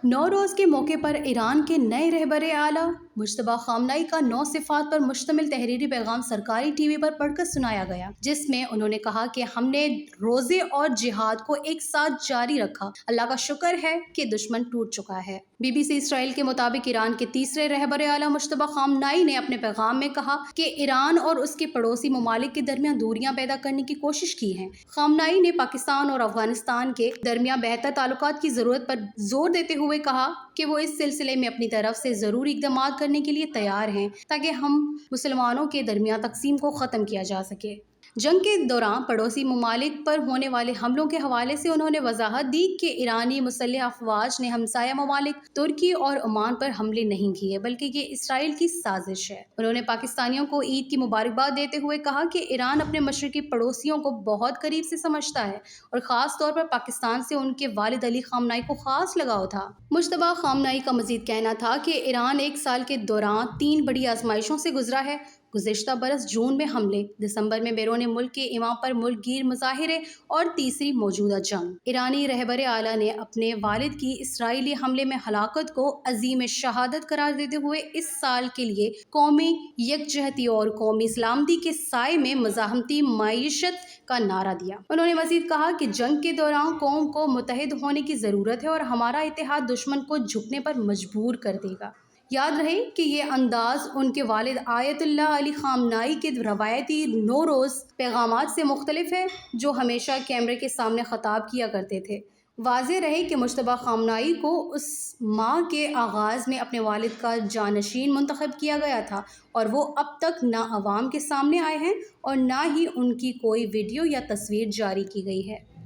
नौरोज़ के मौके पर ईरान के नए रहबर आला मुश्तबा खामनाई का 9 सिफ़ात पर मुश्तमिल तहरीरी पैगाम सरकारी टीवी पर पढ़कर सुनाया गया, जिसमें उन्होंने कहा कि हमने रोज़े और जिहाद को एक साथ जारी रखा। अल्लाह का शुक्र है कि दुश्मन टूट चुका है। BBC इसराइल के मुताबिक ईरान के तीसरे रहबर आला मुश्तबा खामनाई ने अपने पैगाम में कहा कि ईरान और उसके पड़ोसी ममालिक के दरमियान दूरियां पैदा करने की कोशिश की है। खामनाई ने पाकिस्तान और अफगानिस्तान के दरमियान बेहतर ताल्लुकात की ज़रूरत पर जोर देते हुए कहा कि वो इस सिलसिले में अपनी तरफ से ज़रूरी इक़दाम करने के लिए तैयार हैं ताकि हम मुसलमानों के दरमियान तक़सीम को ख़त्म किया जा सके। जंग के दौरान पड़ोसी ममालिक पर होने वाले हमलों के हवाले से उन्होंने वजाहत दी कि ईरानी मुसल्लह अफवाज ने हमसाया ममालिक तुर्की और ओमान पर हमले नहीं किए, बल्कि ये इसराइल की साजिश है। उन्होंने पाकिस्तानियों को ईद की मुबारकबाद देते हुए कहा कि ईरान अपने मशरकी पड़ोसियों को बहुत करीब से समझता है और ख़ास तौर पर पाकिस्तान से उनके वालिद अली खामनाई को ख़ास लगाव था। मुश्तबा खामनाई का मज़ीद कहना था कि ईरान 1 साल के दौरान 3 बड़ी आजमाइशों से गुजरा है। गुज़िश्ता बरस जून में हमले, दिसंबर में बैरून मुल्क के इमाम पर मुल्क गिर मुजाहिरे और तीसरी मौजूदा जंग। ईरानी रहबर आला ने अपने वालिद की इसराइली हमले में हलाकत को अजीम शहादत करार देते हुए इस साल के लिए कौमी यकजहती और कौमी सलामती के साए में मज़ाहमती मईशत का नारा दिया। उन्होंने मज़ीद कहा कि जंग के दौरान कौम को मुत्तहिद होने की ज़रूरत है और हमारा इत्तेहाद दुश्मन को झुकने पर मजबूर कर देगा। याद रहे कि ये अंदाज उनके वालिद आयतुल्लाह अली खामनाई के रवायती नौरोज़ पैगामात से मुख्तलिफ है, जो हमेशा कैमरे के सामने ख़ताब किया करते थे। वाज़ेह रहे कि मुश्तबा खामनाई को उस माह के आगाज़ में अपने वालिद का जानशीन मुंतखब किया गया था और वो अब तक ना अवाम के सामने आए हैं और ना ही उनकी कोई वीडियो या तस्वीर जारी की गई है।